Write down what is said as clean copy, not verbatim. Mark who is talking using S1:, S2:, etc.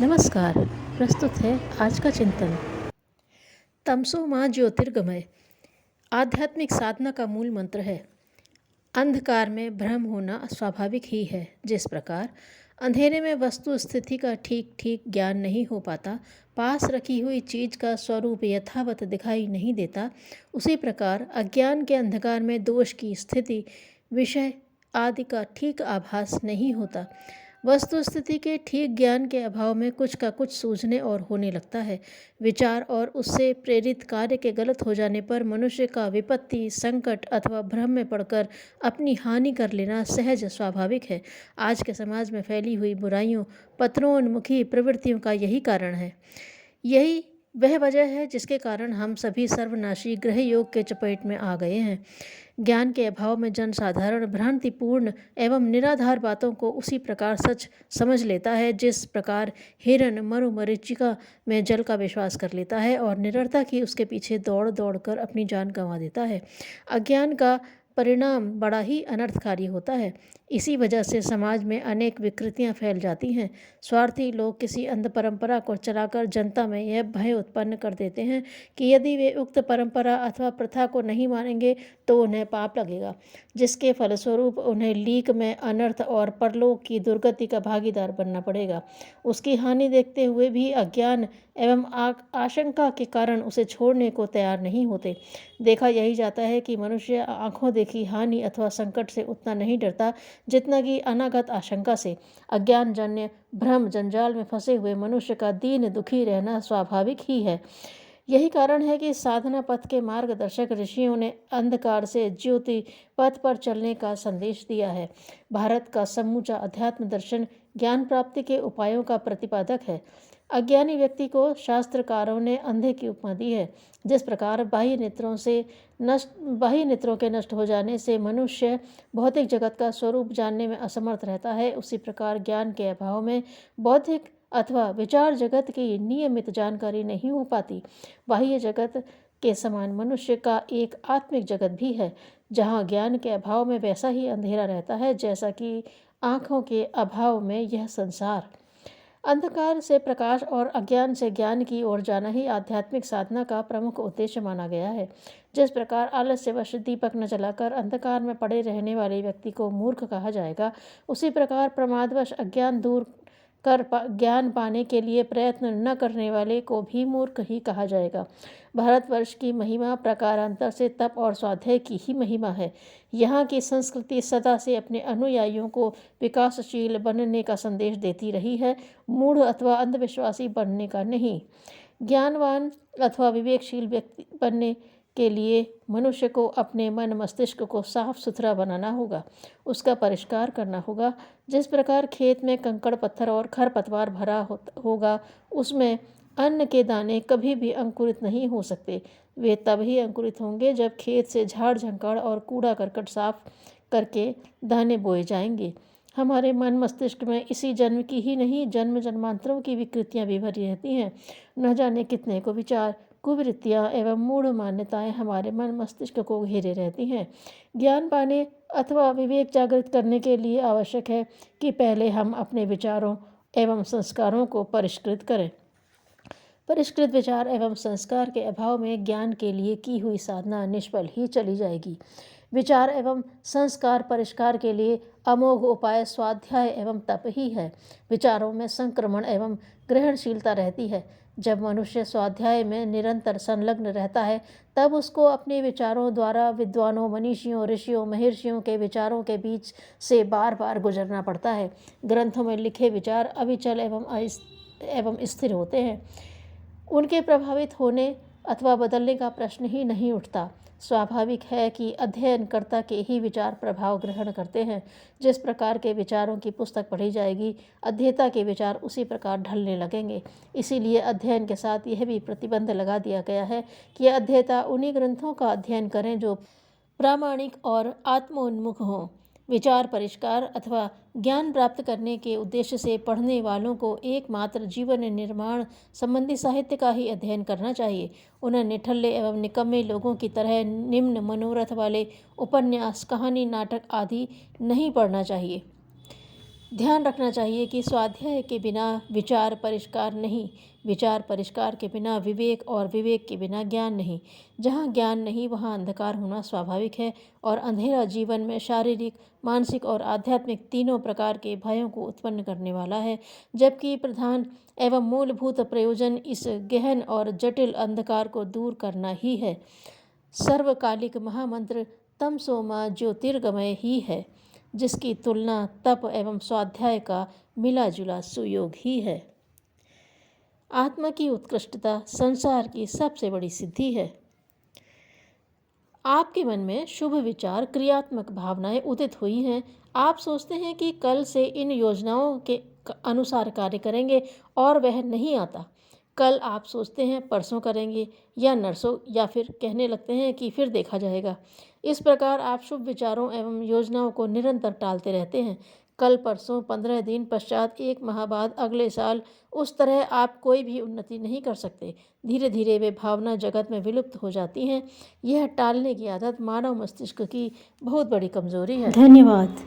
S1: नमस्कार। प्रस्तुत है आज का चिंतन। तमसो माँ ज्योतिर्गमय आध्यात्मिक साधना का मूल मंत्र है। अंधकार में भ्रम होना स्वाभाविक ही है। जिस प्रकार अंधेरे में वस्तु स्थिति का ठीक ठीक ज्ञान नहीं हो पाता, पास रखी हुई चीज का स्वरूप यथावत दिखाई नहीं देता, उसी प्रकार अज्ञान के अंधकार में दोष की स्थिति, विषय आदि का ठीक आभास नहीं होता। वस्तु स्थिति के ठीक ज्ञान के अभाव में कुछ का कुछ सूझने और होने लगता है। विचार और उससे प्रेरित कार्य के गलत हो जाने पर मनुष्य का विपत्ति, संकट अथवा भ्रम में पड़कर अपनी हानि कर लेना सहज स्वाभाविक है। आज के समाज में फैली हुई बुराइयों, पत्रोन्मुखी प्रवृत्तियों का यही कारण है। यही वह वजह है जिसके कारण हम सभी सर्वनाशी ग्रह योग के चपेट में आ गए हैं। ज्ञान के अभाव में जनसाधारण भ्रांतिपूर्ण एवं निराधार बातों को उसी प्रकार सच समझ लेता है जिस प्रकार हिरन मरुमरीचिका में जल का विश्वास कर लेता है और निरर्थक ही उसके पीछे दौड़ दौड़ कर अपनी जान गंवा देता है। अज्ञान का परिणाम बड़ा ही अनर्थकारी होता है। इसी वजह से समाज में अनेक विकृतियां फैल जाती हैं। स्वार्थी लोग किसी अंध परंपरा को चलाकर जनता में यह भय उत्पन्न कर देते हैं कि यदि वे उक्त परंपरा अथवा प्रथा को नहीं मानेंगे तो उन्हें पाप लगेगा, जिसके फलस्वरूप उन्हें लीक में अनर्थ और परलोक की दुर्गति का भागीदार बनना पड़ेगा। उसकी हानि देखते हुए भी अज्ञान एवं आशंका के कारण उसे छोड़ने को तैयार नहीं होते। देखा यही जाता है कि मनुष्य आंखों देखी हानि अथवा संकट से उतना नहीं डरता जितना कि अनागत आशंका से। अज्ञान जन्य भ्रम जंजाल में फंसे हुए मनुष्य का दीन दुखी रहना स्वाभाविक ही है। यही कारण है कि साधना पथ के मार्गदर्शक ऋषियों ने अंधकार से ज्योति पथ पर चलने का संदेश दिया है। भारत का समूचा अध्यात्म दर्शन ज्ञान प्राप्ति के उपायों का प्रतिपादक है। अज्ञानी व्यक्ति को शास्त्रकारों ने अंधे की उपमा दी है। जिस प्रकार बाह्य नेत्रों के नष्ट हो जाने से मनुष्य भौतिक जगत का स्वरूप जानने में असमर्थ रहता है, उसी प्रकार ज्ञान के अभाव में बौद्धिक अथवा विचार जगत की नियमित जानकारी नहीं हो पाती। बाह्य जगत के समान मनुष्य का एक आत्मिक जगत भी है, जहाँ ज्ञान के अभाव में वैसा ही अंधेरा रहता है जैसा कि आँखों के अभाव में यह संसार। अंधकार से प्रकाश और अज्ञान से ज्ञान की ओर जाना ही आध्यात्मिक साधना का प्रमुख उद्देश्य माना गया है। जिस प्रकार आलस्यवश दीपक न जलाकर अंधकार में पड़े रहने वाले व्यक्ति को मूर्ख कहा जाएगा, उसी प्रकार प्रमादवश अज्ञान दूर कर ज्ञान पाने के लिए प्रयत्न न करने वाले को भी मूर्ख ही कहा जाएगा। भारतवर्ष की महिमा प्रकारांतर से तप और स्वाध्याय की ही महिमा है। यहाँ की संस्कृति सदा से अपने अनुयायियों को विकासशील बनने का संदेश देती रही है, मूढ़ अथवा अंधविश्वासी बनने का नहीं। ज्ञानवान अथवा विवेकशील व्यक्ति बनने के लिए मनुष्य को अपने मन मस्तिष्क को साफ सुथरा बनाना होगा, उसका परिष्कार करना होगा। जिस प्रकार खेत में कंकड़ पत्थर और खरपतवार भरा होगा, उसमें अन्न के दाने कभी भी अंकुरित नहीं हो सकते। वे तब ही अंकुरित होंगे जब खेत से झाड़ झंकाड़ और कूड़ा करकट साफ करके दाने बोए जाएंगे। हमारे मन मस्तिष्क में इसी जन्म की ही नहीं, जन्म जन्मांतरों की विकृतियां भी भरी रहती हैं। न जाने कितने को विचार, कुवृत्तियाँ एवं मूढ़ मान्यताएं हमारे मन मस्तिष्क को घेरे रहती हैं। ज्ञान पाने अथवा विवेक जागृत करने के लिए आवश्यक है कि पहले हम अपने विचारों एवं संस्कारों को परिष्कृत करें। परिष्कृत विचार एवं संस्कार के अभाव में ज्ञान के लिए की हुई साधना निष्फल ही चली जाएगी। विचार एवं संस्कार परिष्कार के लिए अमोघ उपाय स्वाध्याय एवं तप ही है। विचारों में संक्रमण एवं ग्रहणशीलता रहती है। जब मनुष्य स्वाध्याय में निरंतर संलग्न रहता है, तब उसको अपने विचारों द्वारा विद्वानों, मनीषियों, ऋषियों, महर्षियों के विचारों के बीच से बार बार गुजरना पड़ता है। ग्रंथों में लिखे विचार अविचल एवं स्थिर होते हैं। उनके प्रभावित होने अथवा बदलने का प्रश्न ही नहीं उठता। स्वाभाविक है कि अध्ययनकर्ता के ही विचार प्रभाव ग्रहण करते हैं। जिस प्रकार के विचारों की पुस्तक पढ़ी जाएगी, अध्येता के विचार उसी प्रकार ढलने लगेंगे। इसीलिए अध्ययन के साथ यह भी प्रतिबंध लगा दिया गया है कि अध्येता उन्हीं ग्रंथों का अध्ययन करें जो प्रामाणिक और आत्मोन्मुख हों। विचार परिष्कार अथवा ज्ञान प्राप्त करने के उद्देश्य से पढ़ने वालों को एकमात्र जीवन निर्माण संबंधी साहित्य का ही अध्ययन करना चाहिए। उन्हें निठल्ले एवं निकम्मे लोगों की तरह निम्न मनोरथ वाले उपन्यास, कहानी, नाटक आदि नहीं पढ़ना चाहिए। ध्यान रखना चाहिए कि स्वाध्याय के बिना विचार परिष्कार नहीं, विचार परिष्कार के बिना विवेक और विवेक के बिना ज्ञान नहीं। जहाँ ज्ञान नहीं वहाँ अंधकार होना स्वाभाविक है और अंधेरा जीवन में शारीरिक, मानसिक और आध्यात्मिक तीनों प्रकार के भयों को उत्पन्न करने वाला है। जबकि प्रधान एवं मूलभूत प्रयोजन इस गहन और जटिल अंधकार को दूर करना ही है। सर्वकालिक महामंत्र तमसो मा ज्योतिर्गमय ही है, जिसकी तुलना तप एवं स्वाध्याय का मिला जुला सुयोग ही है। आत्मा की उत्कृष्टता संसार की सबसे बड़ी सिद्धि है। आपके मन में शुभ विचार, क्रियात्मक भावनाएं उदित हुई हैं। आप सोचते हैं कि कल से इन योजनाओं के अनुसार कार्य करेंगे और वह नहीं आता। कल आप सोचते हैं परसों करेंगे या नरसों, या फिर कहने लगते हैं कि फिर देखा जाएगा। इस प्रकार आप शुभ विचारों एवं योजनाओं को निरंतर टालते रहते हैं। कल, परसों, 15 दिन पश्चात, 1 माह बाद, अगले साल, उस तरह आप कोई भी उन्नति नहीं कर सकते। धीरे धीरे वे भावना जगत में विलुप्त हो जाती हैं। यह टालने की आदत मानव मस्तिष्क की बहुत बड़ी कमजोरी है।
S2: धन्यवाद।